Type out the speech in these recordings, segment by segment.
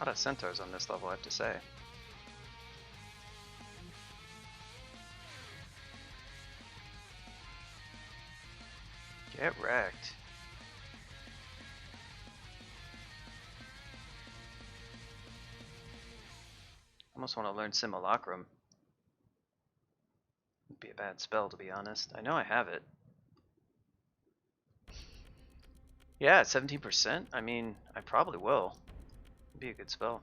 A lot of centaurs on this level, I have to say. Get wrecked. Almost want to learn Simulacrum. Would be a bad spell, to be honest. I know I have it. Yeah, 17%? I mean, I probably will. It'd be a good spell.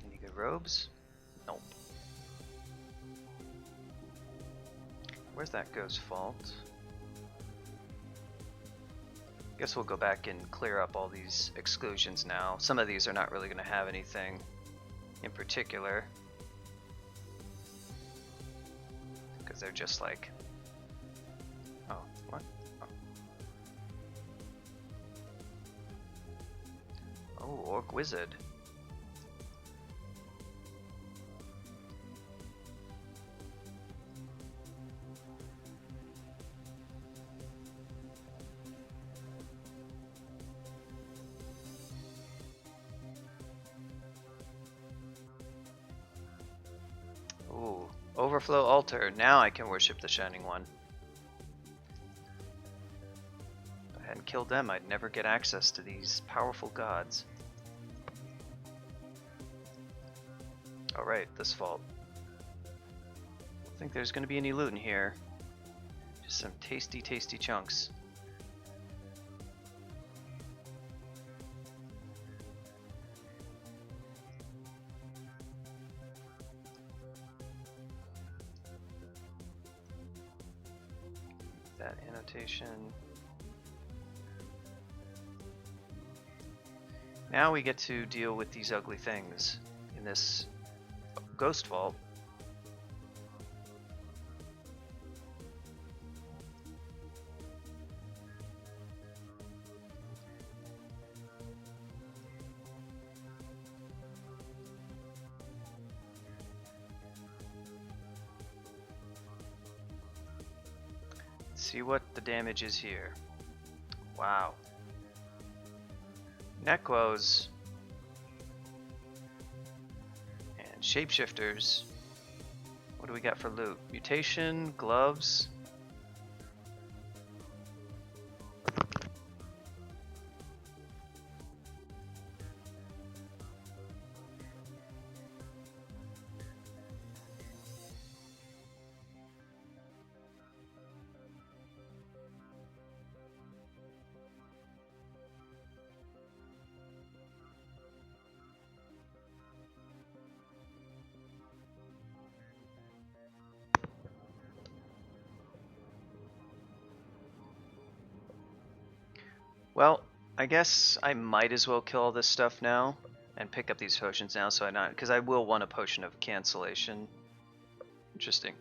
Any good robes? Nope. Where's that Ghost Fault? Guess we'll go back and clear up all these exclusions now. Some of these are not really going to have anything in particular, because they're just like, oh, what? Oh, Orc Wizard. Ooh, Overflow Altar. Now I can worship the Shining One. If I hadn't killed them, I'd never get access to these powerful gods. Alright, this vault. Don't think there's going to be any loot in here. Just some tasty, tasty chunks. That annotation. Now we get to deal with these ugly things in this ghost vault. See what the damage is here. Wow. Necros and shapeshifters. What do we got for loot? Mutation, gloves. Well, I guess I might as well kill all this stuff now and pick up these potions now, so because I will want a potion of cancellation. Interesting.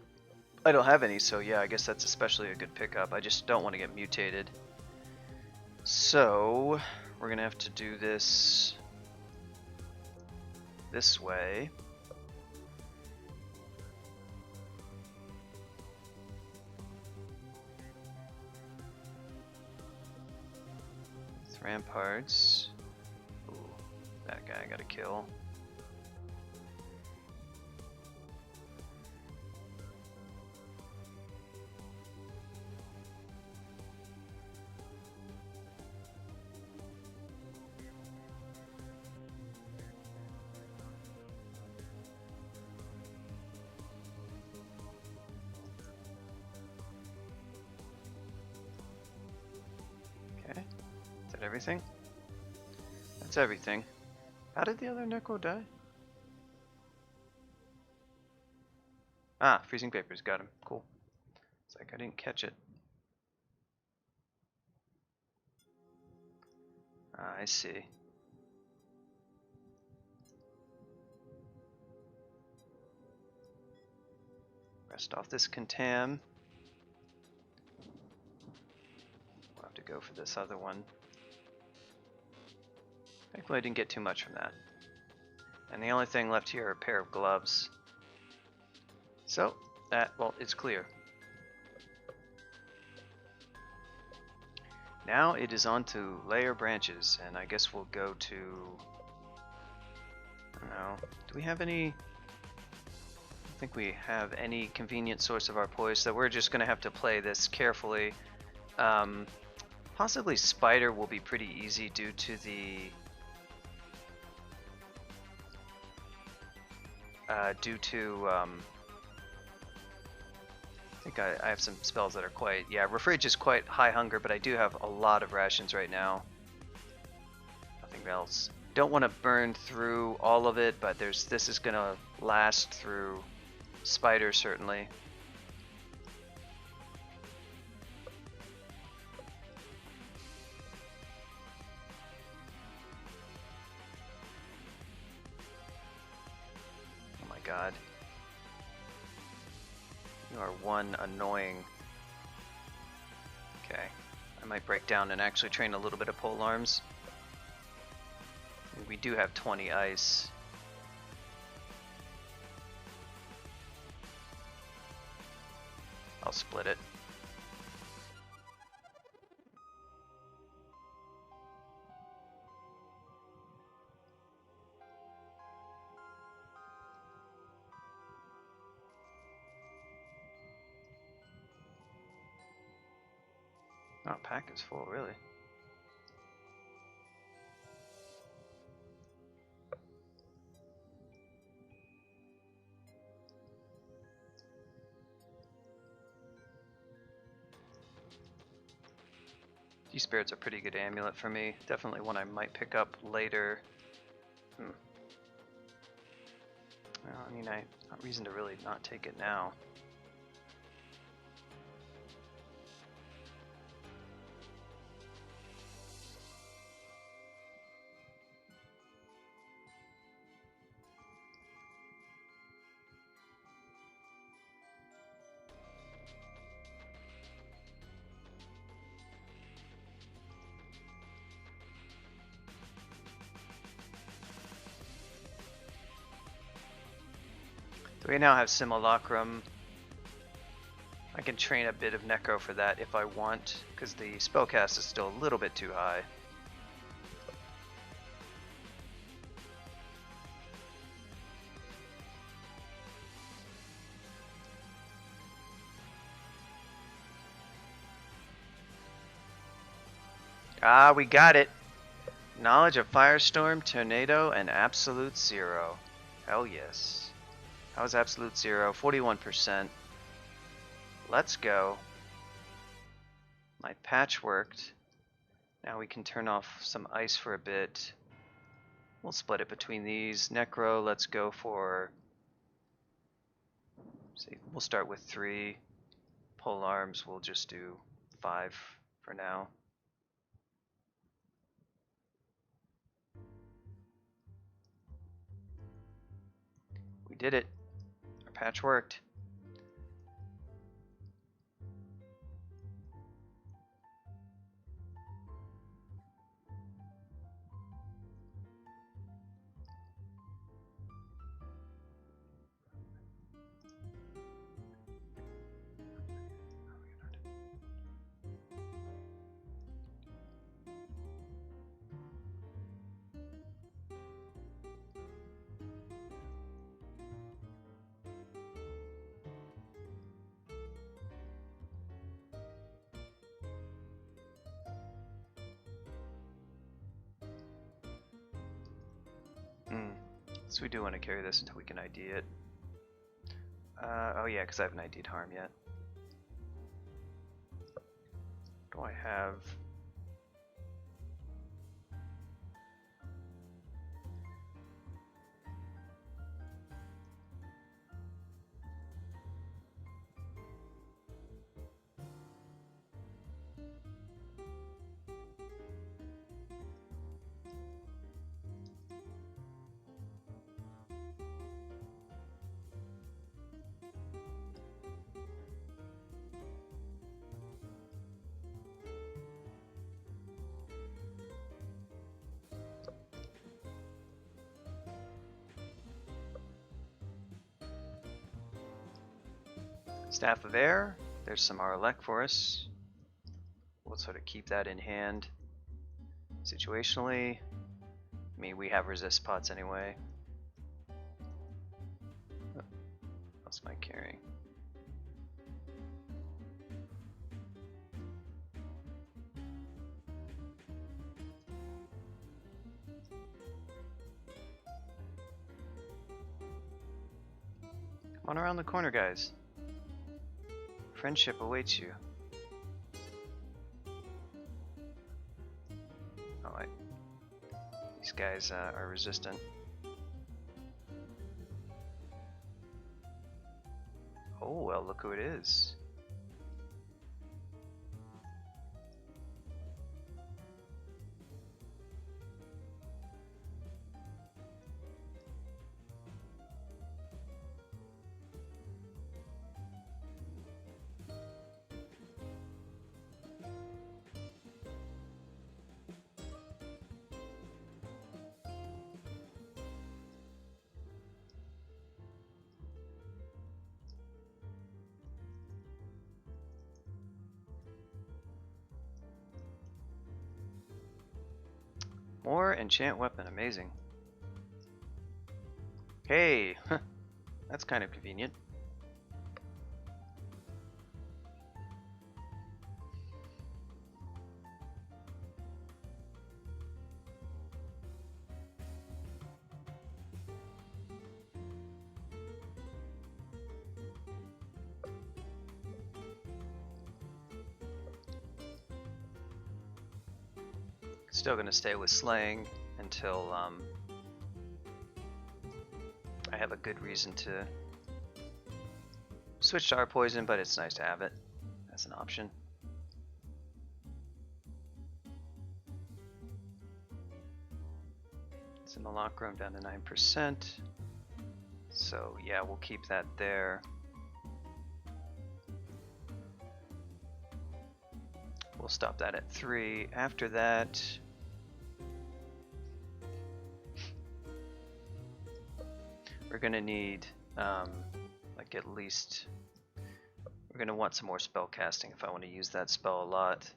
I don't have any, so yeah, I guess that's especially a good pickup. I just don't want to get mutated. So we're gonna have to do this way. Ramparts. Ooh, that guy I gotta kill. Okay. Is that everything? That's everything. How did the other Necro die? Ah, freezing papers, got him. Cool. It's like I didn't catch it. Ah, I see. Rest off this contam. We'll have to go for this other one. Thankfully I didn't get too much from that. And the only thing left here are a pair of gloves. So, that, well, it's clear. Now it is on to layer branches, and I guess we'll go to... I don't know. Do we have any... I don't think we have any convenient source of our poise, so we're just going to have to play this carefully. Possibly Spider will be pretty easy due to the... I think I have some spells that are quite... Yeah, Refridge is quite high hunger, but I do have a lot of rations right now. Nothing else. Don't want to burn through all of it, but this is going to last through Spider, certainly. Oh my god. You are one annoying... Okay. I might break down and actually train a little bit of pole arms. We do have 20 ice. I'll split it. Oh, pack is full, really. These spirits are a pretty good amulet for me. Definitely one I might pick up later. Well, I mean, not reason to really not take it now. We now have Simulacrum. I can train a bit of Necro for that if I want, because the spellcast is still a little bit too high. Ah, we got it! Knowledge of Firestorm, Tornado, and Absolute Zero. Hell yes. How was Absolute Zero? 41%. Let's go. My patch worked. Now we can turn off some ice for a bit. We'll split it between these. Necro, let's go for... See, we'll start with 3. Pole arms, we'll just do 5 for now. We did it. Our patch worked. So we do want to carry this until we can ID it. Oh yeah, because I haven't ID'd harm yet. What do I have? Staff of Air. There's some Arlek for us. we'll sort of keep that in hand. Situationally, I mean, we have resist pots anyway. Oh, what's my carrying? Come on around the corner, guys. Friendship awaits you. Oh, these guys are resistant. Oh, well, look who it is. More enchant weapon, amazing. Hey, that's kind of convenient. Still gonna stay with slaying until I have a good reason to switch to our poison, but it's nice to have it as an option. Simulacrum down to 9%. So yeah, we'll keep that there. We'll stop that at 3. After that, we're gonna need like at least, we're gonna want some more spell casting if I want to use that spell a lot.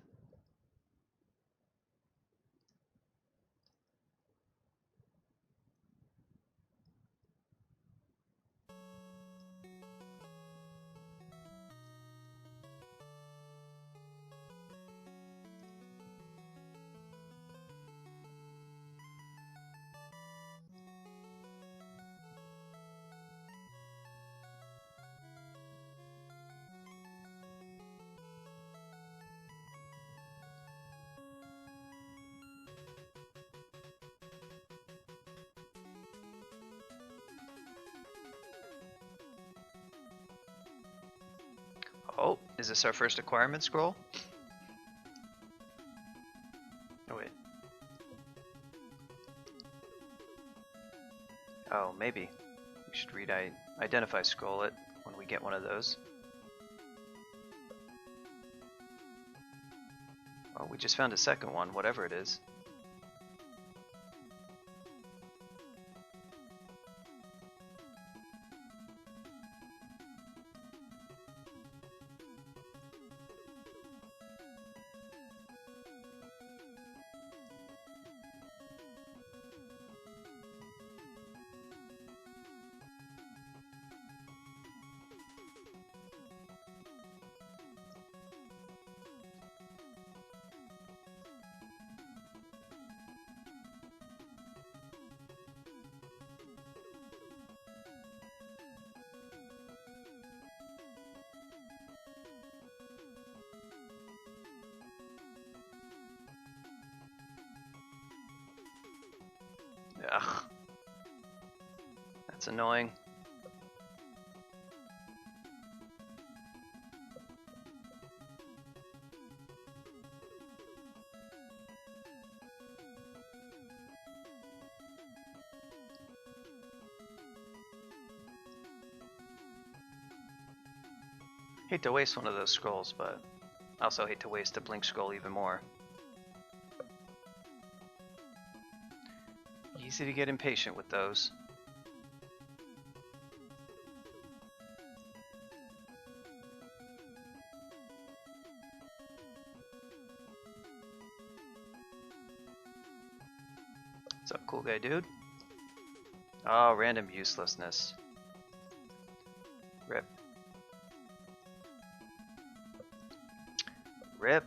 Oh, is this our first acquirement scroll? Oh wait. Oh, maybe. We should read identify scroll it when we get one of those. Oh, we just found a second one, whatever it is. Ugh. That's annoying. Hate to waste one of those scrolls, but I also hate to waste a blink scroll even more. Easy to get impatient with those. What's up, cool guy dude? Oh, random uselessness. Rip. Rip.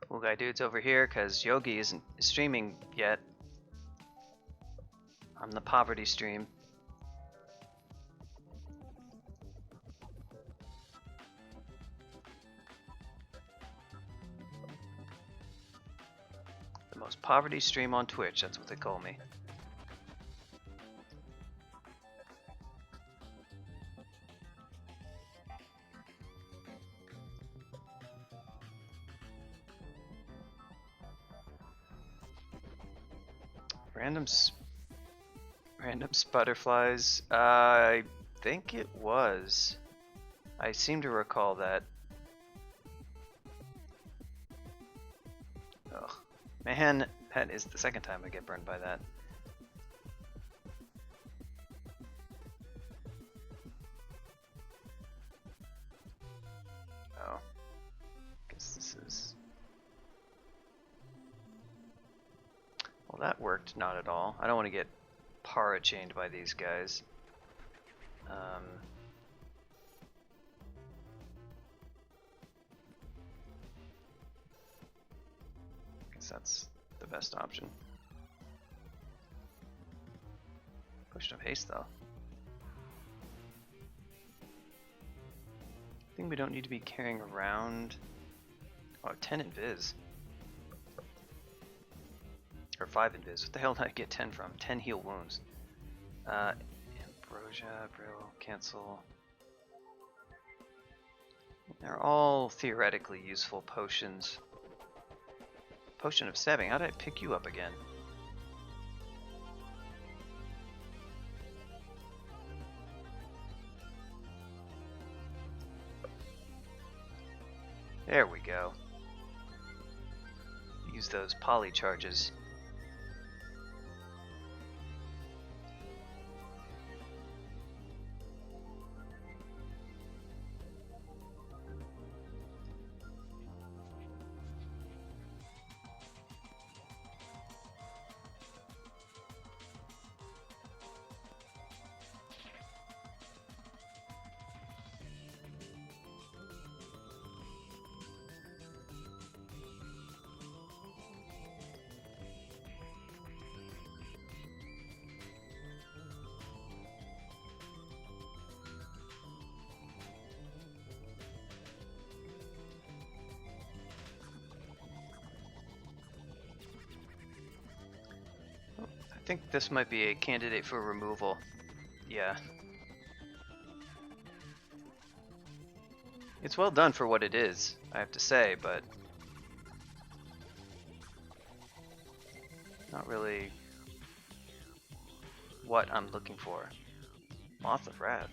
Cool guy dude's over here because Yogi isn't streaming yet. I'm the poverty stream. The most poverty stream on Twitch, that's what they call me. Random butterflies. I think it was. I seem to recall that. Ugh. Man, that is the second time I get burned by that. Oh. Guess this is... Well, that worked not at all. I don't want to get para-chained by these guys. Guess that's the best option. Potion of haste, though. I think we don't need to be carrying around... Oh, 10 invis. Or 5 invis. What the hell did I get 10 from? 10 heal wounds. Ambrosia, Brill, cancel. They're all theoretically useful potions. Potion of stabbing. How did I pick you up again? There we go. Use those poly charges. I think this might be a candidate for removal. Yeah. It's well done for what it is, I have to say, but not really what I'm looking for. Moth of Rat.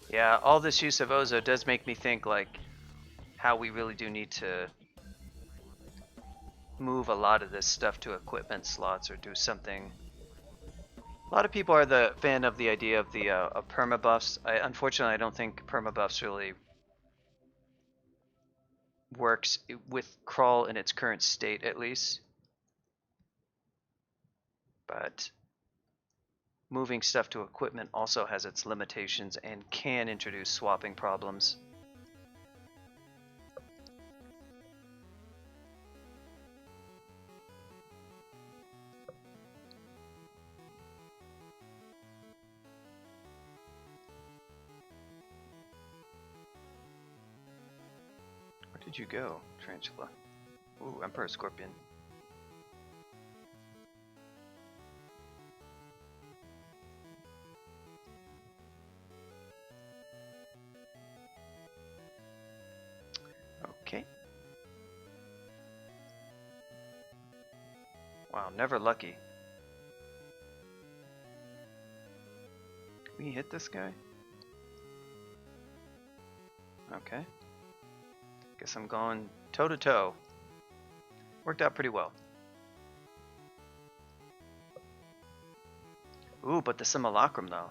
Yeah, all this use of Ozo does make me think like how we really do need to move a lot of this stuff to equipment slots or do something. A lot of people are the fan of the idea of the of permabuffs. Unfortunately, I don't think permabuffs really works with Crawl in its current state, at least. But moving stuff to equipment also has its limitations and can introduce swapping problems. Where did you go, Tarantula? Ooh, Emperor Scorpion. Wow, never lucky. Can we hit this guy? Okay. Guess I'm going toe to toe. Worked out pretty well. Ooh, but the simulacrum though.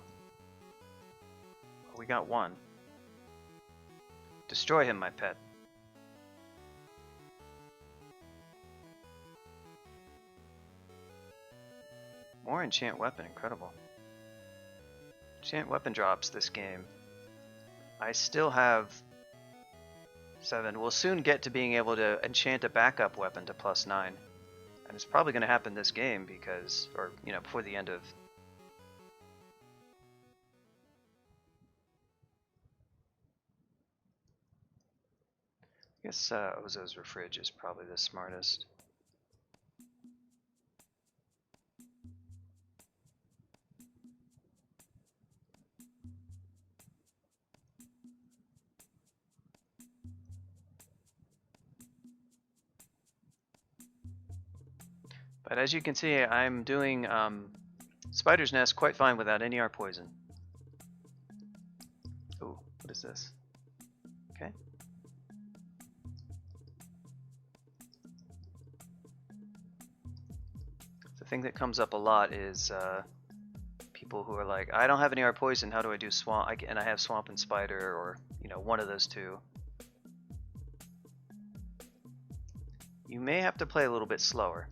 We got one. Destroy him, my pet. More enchant weapon, incredible. Enchant weapon drops this game. I still have 7. We'll soon get to being able to enchant a backup weapon to +9. And it's probably going to happen this game because, or, you know, before the end of... I guess Ozo's Refridge is probably the smartest. But as you can see, I'm doing Spider's Nest quite fine without any art poison. Ooh, what is this? Okay. The thing that comes up a lot is people who are like, I don't have any art poison, how do I do swamp? And I have swamp and spider, or, you know, one of those two. You may have to play a little bit slower.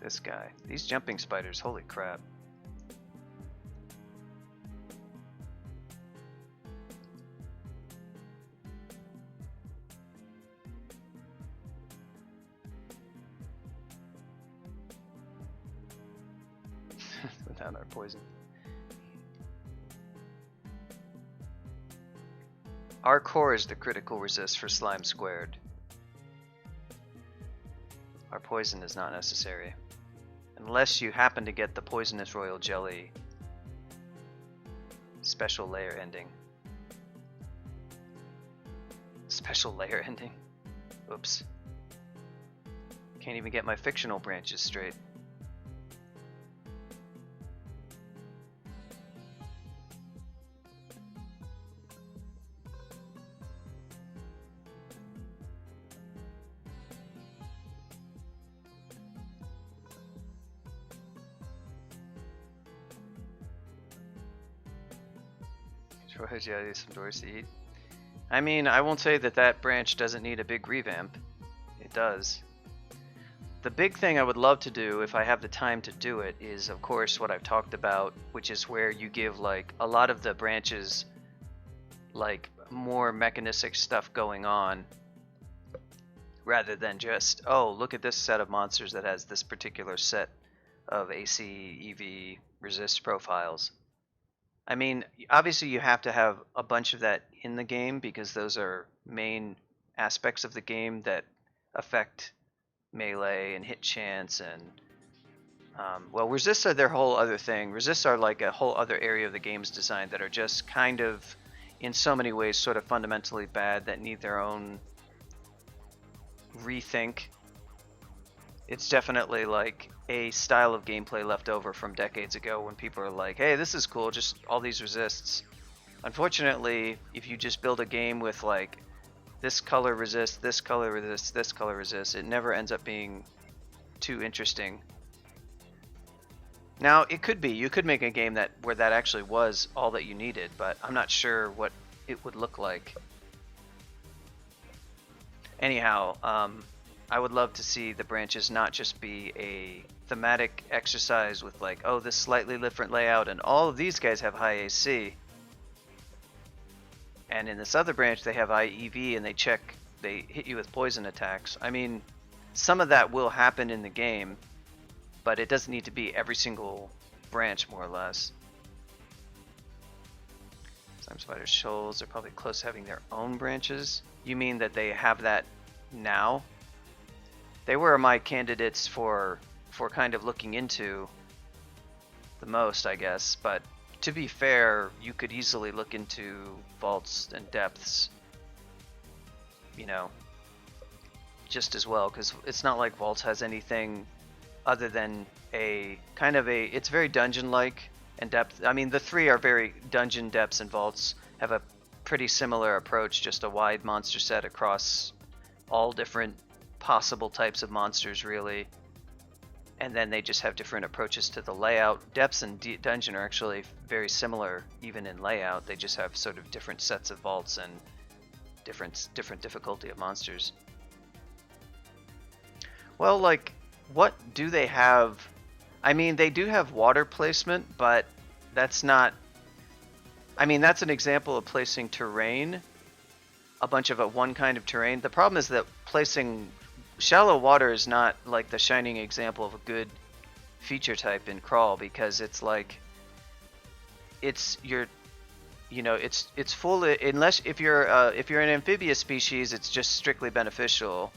This guy. These jumping spiders, holy crap. Without our poison. Our core is the critical resist for slime squared. Our poison is not necessary. Unless you happen to get the poisonous royal jelly special layer ending. Special layer ending? Oops. Can't even get my fictional branches straight. Yeah, some doors to eat. I mean, I won't say that that branch doesn't need a big revamp. It does. The big thing I would love to do, if I have the time to do it, is of course what I've talked about, which is where you give like a lot of the branches like more mechanistic stuff going on, rather than just, oh, look at this set of monsters that has this particular set of AC, EV, resist profiles. I mean, obviously you have to have a bunch of that in the game because those are main aspects of the game that affect melee and hit chance and well, resists are their whole other thing. Resists are like a whole other area of the game's design that are just kind of, in so many ways, sort of fundamentally bad that need their own rethink. It's definitely like a style of gameplay left over from decades ago when people are like, hey, this is cool, just all these resists. Unfortunately, if you just build a game with like this color resists, this color resists, this color resists, it never ends up being too interesting. Now, it could be, you could make a game that where that actually was all that you needed, but I'm not sure what it would look like. Anyhow, I would love to see the branches not just be a thematic exercise with like, oh, this slightly different layout and all of these guys have high AC. And in this other branch they have high EV and they hit you with poison attacks. I mean, some of that will happen in the game, but it doesn't need to be every single branch, more or less. Slime Spider Shoals are probably close to having their own branches. You mean that they have that now. They were my candidates for kind of looking into the most, I guess. But to be fair, you could easily look into vaults and depths, you know, just as well, because it's not like vaults has anything other than a kind of a, it's very dungeon-like, and depth. I mean, the three are very dungeon, depths, and vaults have a pretty similar approach, just a wide monster set across all different possible types of monsters, really. And then they just have different approaches to the layout. Depths and dungeon are actually very similar, even in layout. They just have sort of different sets of vaults and different difficulty of monsters. Well, like, what do they have? I mean, they do have water placement, but that's not... I mean, that's an example of placing terrain, a bunch of one kind of terrain. The problem is that placing shallow water is not like the shining example of a good feature type in crawl, because it's like, it's full, unless if you're an amphibious species, it's just strictly beneficial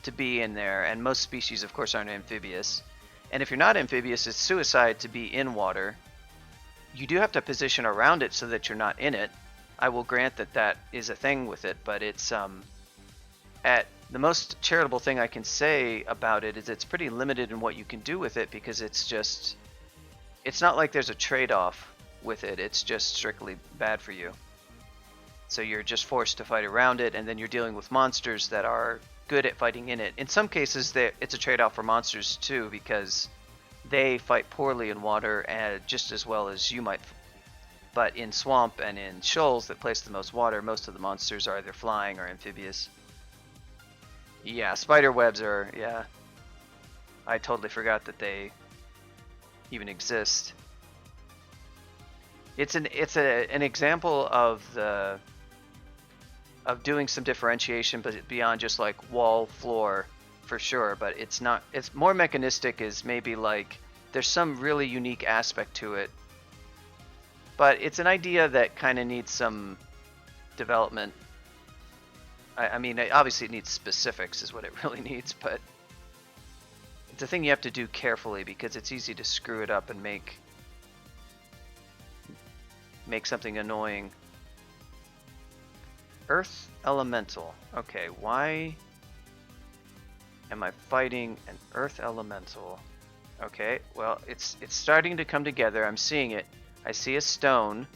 to be in there, and most species of course aren't amphibious. And if you're not amphibious, it's suicide to be in water. You do have to position around it so that you're not in it. I will grant that that is a thing with it, but it's at the most charitable thing I can say about it is it's pretty limited in what you can do with it, because it's not like there's a trade-off with it. It's just strictly bad for you. So you're just forced to fight around it, and then you're dealing with monsters that are good at fighting in it. In some cases, it's a trade-off for monsters too, because they fight poorly in water just as well as you might. But in swamp and in shoals that place the most water, most of the monsters are either flying or amphibious. Yeah, spider webs are, yeah. I totally forgot that they even exist. It's an example of doing some differentiation, but beyond just like wall floor, for sure. But it's not. It's more mechanistic. Is maybe like there's some really unique aspect to it, but it's an idea that kind of needs some development. I mean, obviously it needs specifics, is what it really needs, but it's a thing you have to do carefully, because it's easy to screw it up and make something annoying. Earth Elemental. Okay, why am I fighting an Earth Elemental? Okay, well, it's starting to come together. I'm seeing it. I see a stone,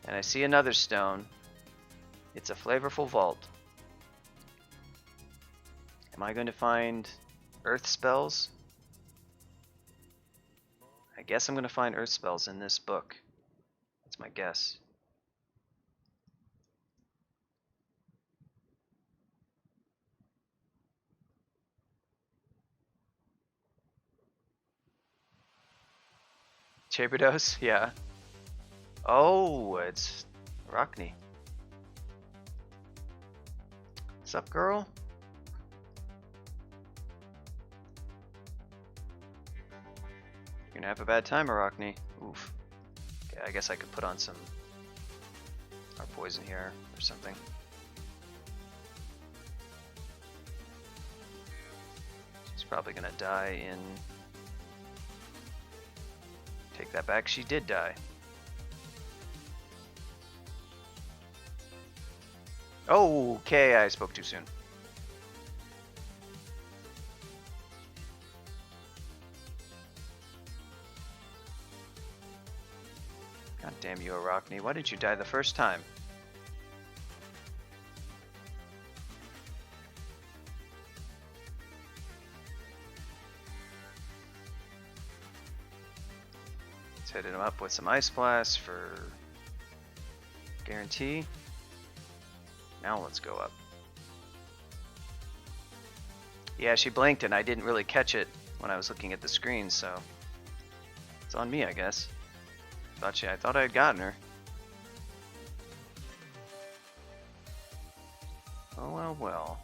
and I see another stone. It's a flavorful vault. Am I going to find Earth spells? I guess I'm going to find Earth spells in this book. That's my guess. Chaberdos? Yeah. Oh, it's Rockney. What's up, girl? You're gonna have a bad time, Arachne. Oof. Okay, I guess I could put on some our poison here or something. She's probably gonna die in... Take that back, she did die. Oh, okay, I spoke too soon. God damn you, Arachne. Why didn't you die the first time? Let's hit him up with some Ice Blast for guarantee. Now let's go up. Yeah, she blinked and I didn't really catch it when I was looking at the screen, so it's on me, I guess. I thought I had gotten her. Oh well, well.